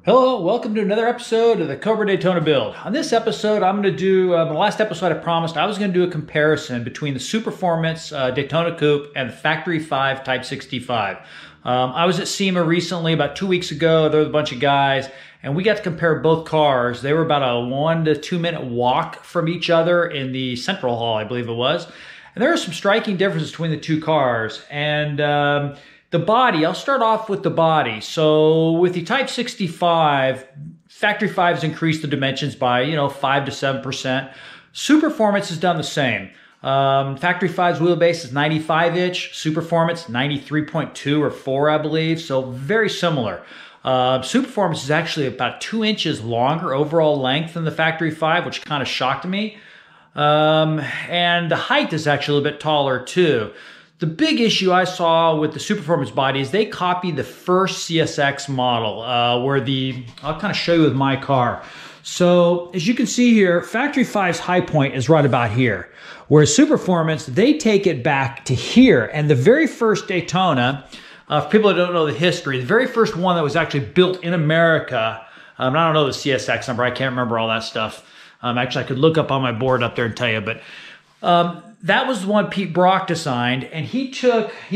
Hello, welcome to another episode of the Cobra Daytona Build. On this episode, I'm going to do, the last episode I promised I was going to do a comparison between the Superformance Daytona Coupe and the Factory 5 Type 65. I was at Sema recently, about 2 weeks ago. There was a bunch of guys, and we got to compare both cars. They were about a 1 to 2 minute walk from each other in the Central Hall, I believe it was. And there are some striking differences between the two cars. And the body, I'll start off with the body. So with the Type 65, Factory 5 has increased the dimensions by, 5 to 7%. Superformance has done the same. Factory 5's wheelbase is 95-inch. Superformance, 93.2 or 4, I believe. So very similar. Superformance is actually about 2 inches longer overall length than the Factory 5, which kind of shocked me. And the height is actually a little bit taller too. The big issue I saw with the Superformance body is they copied the first CSX model, I'll kind of show you with my car. So as you can see here, Factory 5's high point is right about here. Whereas Superformance, they take it back to here. And the very first Daytona, for people that don't know the history, the very first one that was actually built in America, I don't know the CSX number, I can't remember all that stuff. Actually, I could look up on my board up there and tell you, but that was the one Pete Brock designed, and he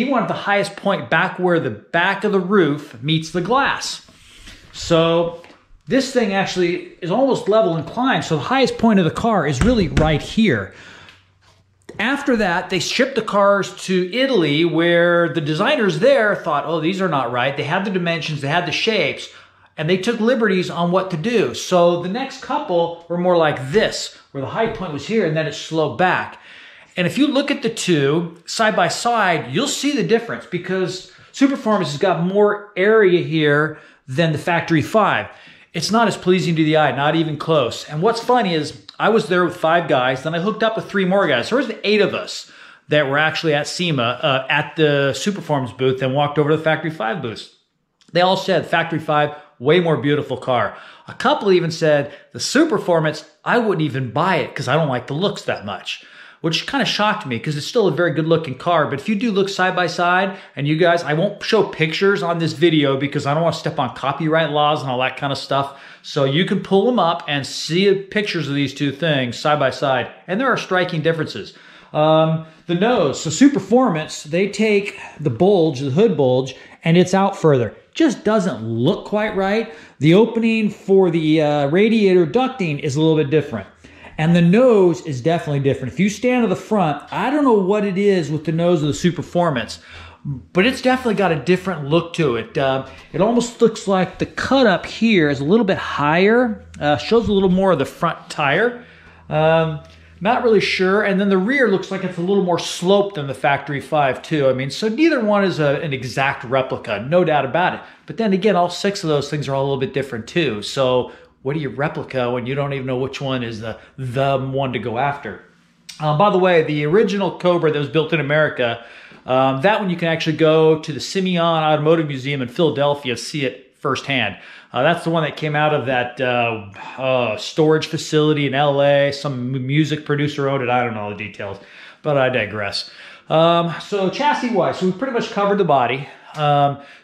wanted the highest point back where the back of the roof meets the glass. So this thing actually is almost level inclined, so the highest point of the car is really right here. After that, they shipped the cars to Italy, where the designers there thought, oh, these are not right. They had the dimensions, they had the shapes, and they took liberties on what to do. So the next couple were more like this, where the high point was here and then it sloped back. And if you look at the two side by side, you'll see the difference because Superformance has got more area here than the Factory 5. It's not as pleasing to the eye, not even close. And what's funny is I was there with 5 guys, then I hooked up with 3 more guys. There was 8 of us that were actually at Sema at the Superformance booth and walked over to the Factory 5 booth. They all said Factory 5, way more beautiful car. A couple even said the Superformance, I wouldn't even buy it because I don't like the looks that much, which kind of shocked me because it's still a very good looking car. But if you do look side by side, and you guys, I won't show pictures on this video because I don't want to step on copyright laws and all that kind of stuff. So you can pull them up and see pictures of these two things side by side. And there are striking differences. The nose, so Superformance, they take the bulge, the hood bulge, and it's out further. Just doesn't look quite right. The opening for the radiator ducting is a little bit different. And the nose is definitely different. If you stand to the front, I don't know what it is with the nose of the Superformance, but it's definitely got a different look to it. It almost looks like the cut up here is a little bit higher, shows a little more of the front tire. Not really sure. And then the rear looks like it's a little more sloped than the Factory 5 too. I mean, so neither one is an exact replica, no doubt about it. But then again, all 6 of those things are all a little bit different too. So what do you replica when you don't even know which one is the one to go after? By the way, the original Cobra that was built in America, that one you can actually go to the Simeon Automotive Museum in Philadelphia, see it firsthand. That's the one that came out of that storage facility in LA. Some music producer owned it. I don't know the details, but I digress. So chassis-wise, so we pretty much covered the body.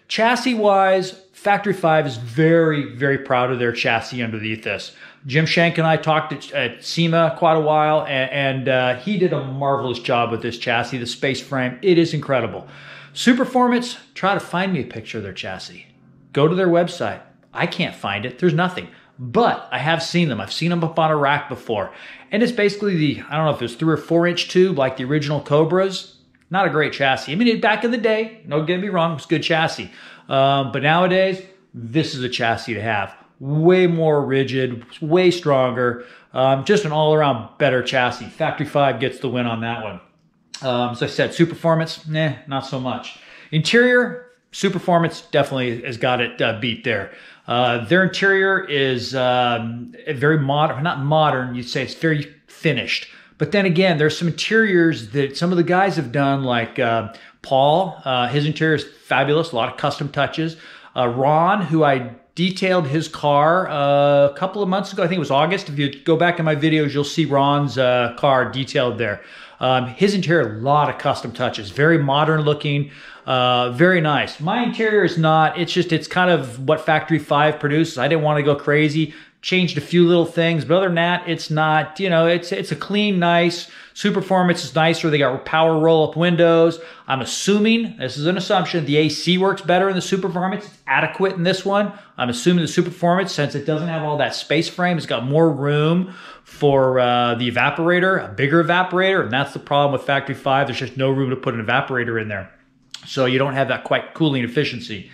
Chassis-wise, Factory 5 is very, very proud of their chassis underneath this. Jim Shank and I talked at Sema quite a while, and he did a marvelous job with this chassis, the space frame. It is incredible. Superformance, try to find me a picture of their chassis. Go to their website. I can't find it. There's nothing. But I have seen them. I've seen them up on a rack before. And it's basically I don't know if it was 3 or 4 inch tube like the original Cobras. Not a great chassis. I mean, back in the day, don't get me wrong, it was a good chassis. But nowadays, this is a chassis to have. Way more rigid, way stronger. Just an all-around better chassis. Factory 5 gets the win on that one. As I said, Superformance, not so much. Interior, Superformance definitely has got it beat there. Their interior is very modern, not modern, you'd say it's very finished. But then again, there's some interiors that some of the guys have done, like Paul, his interior is fabulous, a lot of custom touches. Ron, who I detailed his car a couple of months ago, I think it was August. If you go back in my videos, you'll see Ron's car detailed there. His interior, a lot of custom touches, very modern looking, very nice. My interior is not, it's kind of what Factory 5 produces. I didn't want to go crazy. Changed a few little things, but other than that, it's not, it's a clean, nice. Superformance is nicer. They got power roll-up windows. I'm assuming, this is an assumption, the AC works better in the Superformance. It's adequate in this one. I'm assuming the Superformance, since it doesn't have all that space frame, it's got more room for the evaporator, a bigger evaporator, and that's the problem with Factory 5. There's just no room to put an evaporator in there. So you don't have that quite cooling efficiency.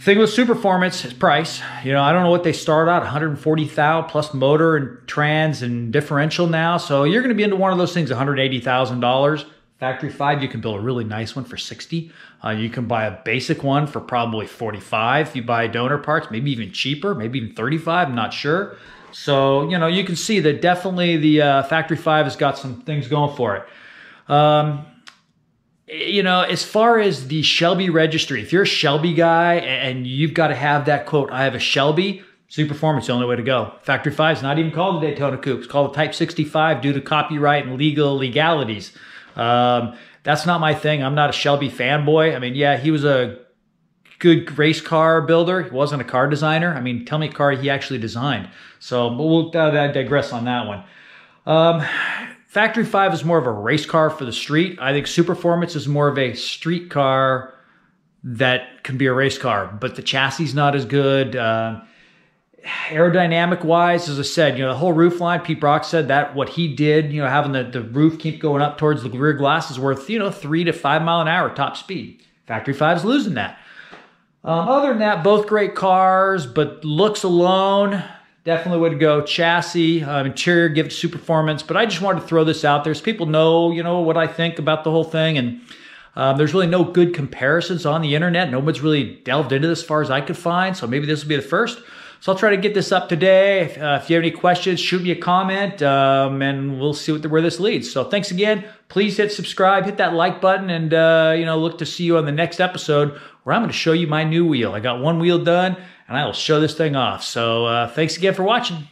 Thing with Superformance is price. I don't know what they start at, $140,000 plus motor and trans and differential now. So you're going to be into one of those things, $180,000. Factory 5, you can build a really nice one for $60,000. You can buy a basic one for probably $45,000. If you buy donor parts, maybe even cheaper, maybe even $35,000. I'm not sure. So you can see that definitely the Factory 5 has got some things going for it. As far as the Shelby registry, if you're a Shelby guy and you've got to have that quote, I have a Shelby, Superformance is the only way to go. Factory 5 is not even called the Daytona Coupe. It's called the Type 65 due to copyright and legalities. That's not my thing. I'm not a Shelby fanboy. I mean, yeah, he was a good race car builder. He wasn't a car designer. I mean, tell me a car he actually designed. So we'll digress on that one. Factory 5 is more of a race car for the street. I think Superformance is more of a street car that can be a race car, but the chassis is not as good. Aerodynamic wise, as I said, the whole roof line, Pete Brock said that what he did, having the roof keep going up towards the rear glass is worth, 3 to 5 mile an hour top speed. Factory 5 is losing that. Other than that, both great cars, but looks alone, definitely would go chassis, interior, give it Superformance. But I just wanted to throw this out there so people know, what I think about the whole thing. And there's really no good comparisons on the internet. Nobody's really delved into this as far as I could find. So maybe this will be the first. So I'll try to get this up today. If you have any questions, shoot me a comment, and we'll see where this leads. So thanks again. Please hit subscribe, hit that like button, and look to see you on the next episode where I'm going to show you my new wheel. I got one wheel done, and I will show this thing off. So thanks again for watching.